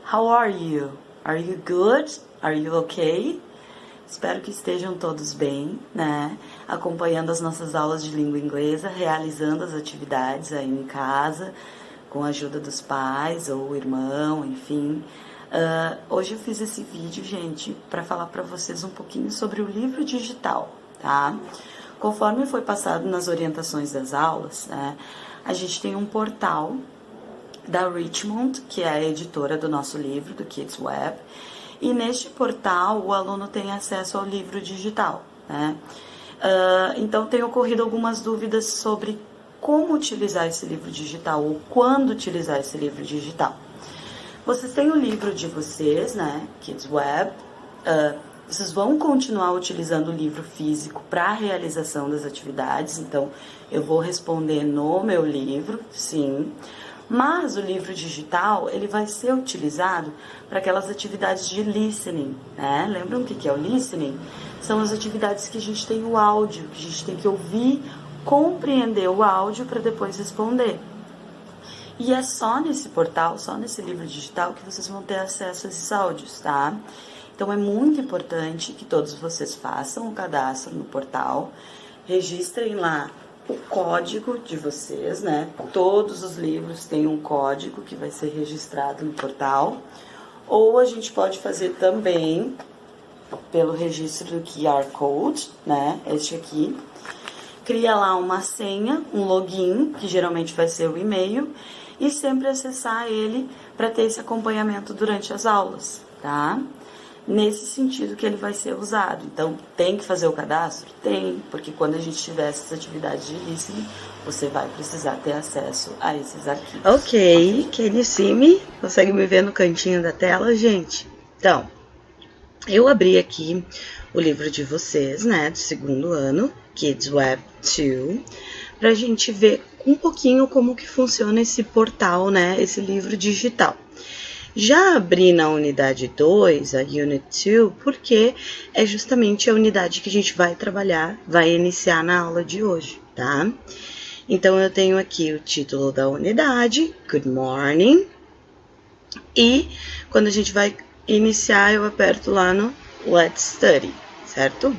How are you? Are you good? Are you okay? Espero que estejam todos bem, né? Acompanhando as nossas aulas de língua inglesa, realizando as atividades aí em casa, com a ajuda dos pais ou irmão, enfim. Hoje eu fiz esse vídeo, gente, para falar para vocês um pouquinho sobre o livro digital, tá? Conforme foi passado nas orientações das aulas, né, a gente tem um portal da Richmond, que é a editora do nosso livro, do Kids Web, e neste portal o aluno tem acesso ao livro digital, né? Então tem ocorrido algumas dúvidas sobre como utilizar esse livro digital ou quando utilizar esse livro digital. Vocês têm o livro de vocês, né? Kids Web. Vocês vão continuar utilizando o livro físico para a realização das atividades, então eu vou responder no meu livro, sim. Mas o livro digital, ele vai ser utilizado para aquelas atividades de listening, né? Lembram o que é o listening? São as atividades que a gente tem o áudio, que a gente tem que ouvir, compreender o áudio para depois responder. E é só nesse portal, só nesse livro digital que vocês vão ter acesso a esses áudios, tá? Então é muito importante que todos vocês façam o cadastro no portal, registrem lá o código de vocês, né? Todos os livros têm um código que vai ser registrado no portal. Ou a gente pode fazer também pelo registro do QR Code, né? Este aqui. Cria lá uma senha, um login, que geralmente vai ser o e-mail, e sempre acessar ele para ter esse acompanhamento durante as aulas, tá? Nesse sentido que ele vai ser usado. Então, tem que fazer o cadastro? Tem, porque quando a gente tiver essas atividades de listening, você vai precisar ter acesso a esses arquivos. Ok, can you see me? Consegue me ver no cantinho da tela, gente? Então, eu abri aqui o livro de vocês, né, do segundo ano, Kids Web 2, pra gente ver um pouquinho como que funciona esse portal, né, esse livro digital. Já abri na unidade 2, a Unit 2, porque é justamente a unidade que a gente vai trabalhar, vai iniciar na aula de hoje, tá? Então, eu tenho aqui o título da unidade, Good Morning, e quando a gente vai iniciar, eu aperto lá no Let's Study, certo?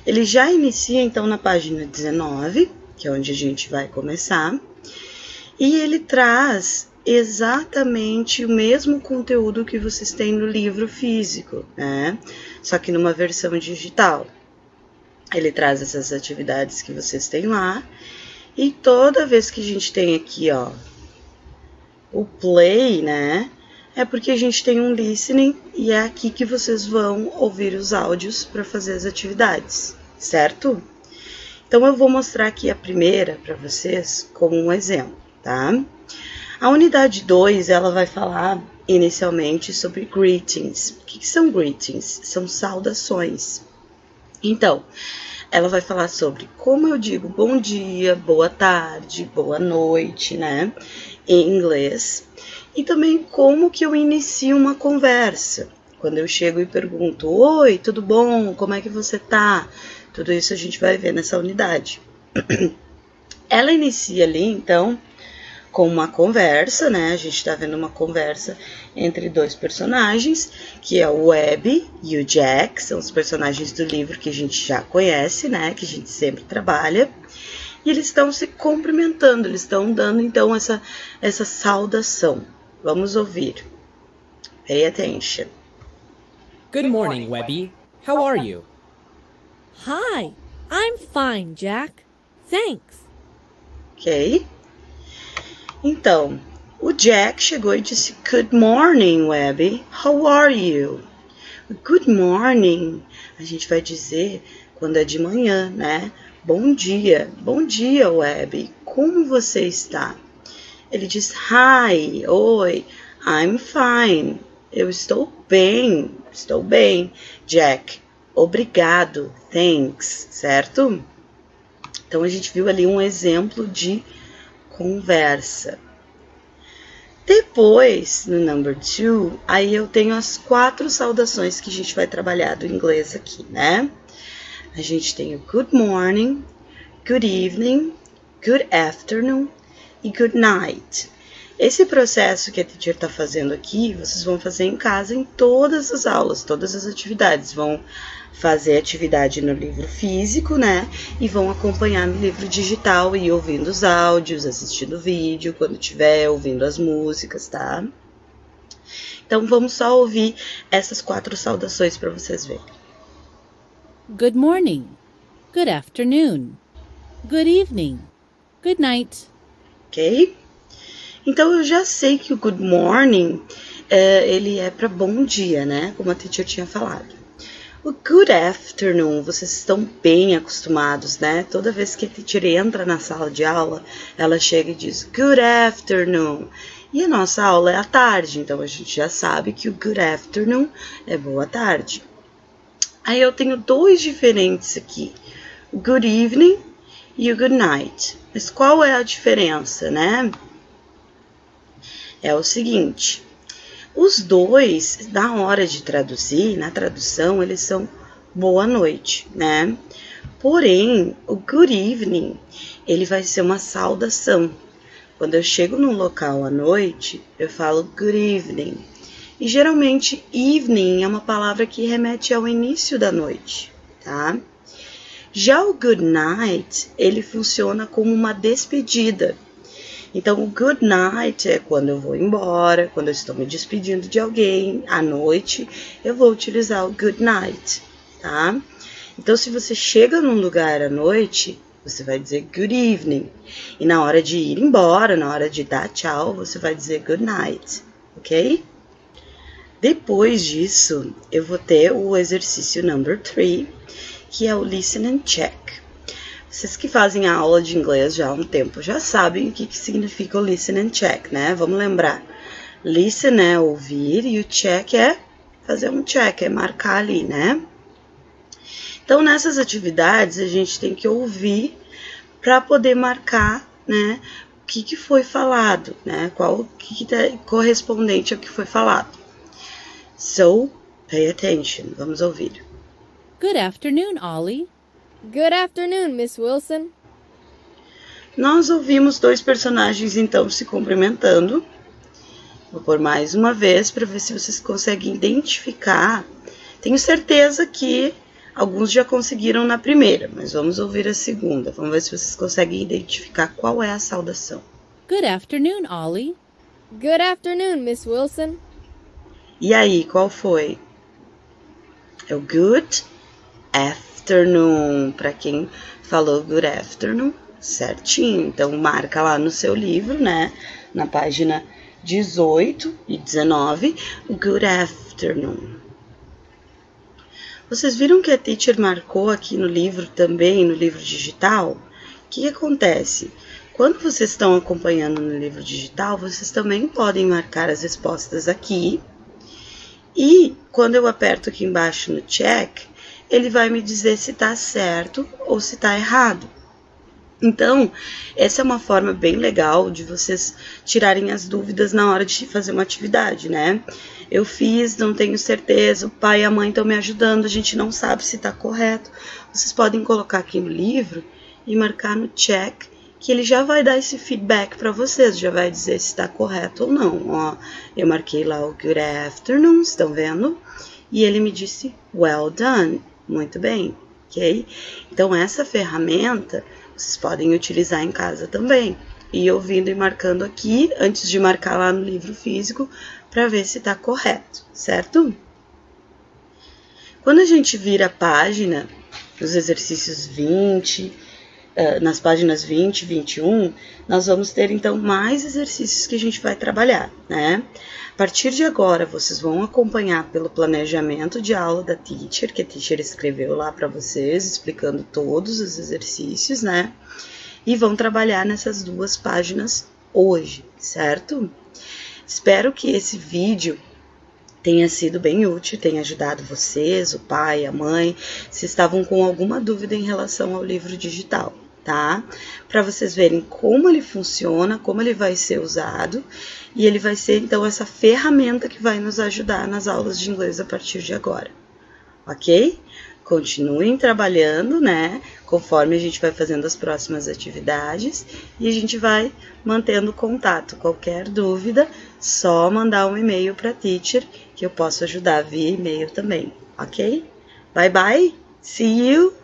Ele já inicia, então, na página 19, que é onde a gente vai começar, e ele traz exatamente o mesmo conteúdo que vocês têm no livro físico, né? Só que numa versão digital. Ele traz essas atividades que vocês têm lá, e toda vez que a gente tem aqui, ó, o play, né? É porque a gente tem um listening e é aqui que vocês vão ouvir os áudios para fazer as atividades, certo? Então eu vou mostrar aqui a primeira para vocês como um exemplo, tá? A unidade 2, ela vai falar inicialmente sobre greetings. O que são greetings? São saudações. Então, ela vai falar sobre como eu digo bom dia, boa tarde, boa noite, né, em inglês. E também como que eu inicio uma conversa. Quando eu chego e pergunto, oi, tudo bom? Como é que você tá? Tudo isso a gente vai ver nessa unidade. Ela inicia ali, então, com uma conversa, né? A gente está vendo uma conversa entre dois personagens, que é o Webby e o Jack, são os personagens do livro que a gente já conhece, né? Que a gente sempre trabalha. E eles estão se cumprimentando, eles estão dando, então, essa saudação. Vamos ouvir. Pay attention. Good morning, Webby. How are you? Hi, I'm fine, Jack. Thanks. Ok? Então, o Jack chegou e disse, Good morning, Webby. How are you? Good morning, a gente vai dizer quando é de manhã, né? Bom dia, Webby. Como você está? Ele diz, Hi, oi, I'm fine. Eu estou bem. Jack, obrigado, thanks, certo? Então, a gente viu ali um exemplo de conversa. Depois, no number 2, aí eu tenho as 4 saudações que a gente vai trabalhar do inglês aqui, né? A gente tem o good morning, good evening, good afternoon e good night. Esse processo que a teacher está fazendo aqui, vocês vão fazer em casa em todas as aulas, todas as atividades. Vão fazer atividade no livro físico, né? E vão acompanhar no livro digital e ouvindo os áudios, assistindo o vídeo, quando estiver ouvindo as músicas, tá? Então, vamos só ouvir essas 4 saudações para vocês verem. Good morning. Good afternoon. Good evening. Good night. Ok? Então, eu já sei que o good morning, ele é para bom dia, né? Como a teacher tinha falado. O good afternoon, vocês estão bem acostumados, né? Toda vez que a teacher entra na sala de aula, ela chega e diz good afternoon. E a nossa aula é à tarde, então a gente já sabe que o good afternoon é boa tarde. Aí eu tenho 2 diferentes aqui, o good evening e o good night. Mas qual é a diferença, né? É o seguinte, os 2, na hora de traduzir, na tradução, eles são boa noite, né? Porém, o good evening, ele vai ser uma saudação. Quando eu chego num local à noite, eu falo good evening. E geralmente, evening é uma palavra que remete ao início da noite, tá? Já o good night, ele funciona como uma despedida. Então, o good night é quando eu vou embora, quando eu estou me despedindo de alguém à noite, eu vou utilizar o good night, tá? Então, se você chega num lugar à noite, você vai dizer good evening. E na hora de ir embora, na hora de dar tchau, você vai dizer good night, ok? Depois disso, eu vou ter o exercício number 3, que é o listen and check. Vocês que fazem a aula de inglês já há um tempo já sabem o que significa o listen and check, né? Vamos lembrar. Listen é ouvir e o check é fazer um check, é marcar ali, né? Então, nessas atividades, a gente tem que ouvir para poder marcar, né? O que foi falado, né? O que tá correspondente ao que foi falado. So, pay attention. Vamos ouvir. Good afternoon, Ollie. Good afternoon, Miss Wilson. Nós ouvimos 2 personagens, então, se cumprimentando. Vou pôr mais uma vez para ver se vocês conseguem identificar. Tenho certeza que alguns já conseguiram na primeira, mas vamos ouvir a segunda. Vamos ver se vocês conseguem identificar qual é a saudação. Good afternoon, Ollie. Good afternoon, Miss Wilson. E aí, qual foi? É o good afternoon, para quem falou good afternoon, certinho. Então, marca lá no seu livro, né? Na página 18 e 19, o good afternoon. Vocês viram que a teacher marcou aqui no livro também, no livro digital? O que acontece? Quando vocês estão acompanhando no livro digital, vocês também podem marcar as respostas aqui. E quando eu aperto aqui embaixo no check, ele vai me dizer se está certo ou se está errado. Então, essa é uma forma bem legal de vocês tirarem as dúvidas na hora de fazer uma atividade, né? Eu fiz, não tenho certeza, o pai e a mãe estão me ajudando, a gente não sabe se está correto. Vocês podem colocar aqui no livro e marcar no check, que ele já vai dar esse feedback para vocês, já vai dizer se está correto ou não. Ó, eu marquei lá o good afternoon, estão vendo? E ele me disse well done, muito bem, ok? Então, essa ferramenta vocês podem utilizar em casa também. E ouvindo e marcando aqui, antes de marcar lá no livro físico, para ver se está correto, certo? Quando a gente vira a página, nos exercícios 20, nas páginas 20 e 21, nós vamos ter então mais exercícios que a gente vai trabalhar, né? A partir de agora, vocês vão acompanhar pelo planejamento de aula da teacher, que a teacher escreveu lá para vocês, explicando todos os exercícios, né? E vão trabalhar nessas 2 páginas hoje, certo? Espero que esse vídeo tenha sido bem útil, tenha ajudado vocês, o pai, a mãe, se estavam com alguma dúvida em relação ao livro digital, tá? Para vocês verem como ele funciona, como ele vai ser usado, e ele vai ser, então, essa ferramenta que vai nos ajudar nas aulas de inglês a partir de agora, ok? continuem trabalhando, né? Conforme a gente vai fazendo as próximas atividades e a gente vai mantendo contato. Qualquer dúvida, só mandar um e-mail para a teacher que eu posso ajudar via e-mail também, ok? Bye bye, see you!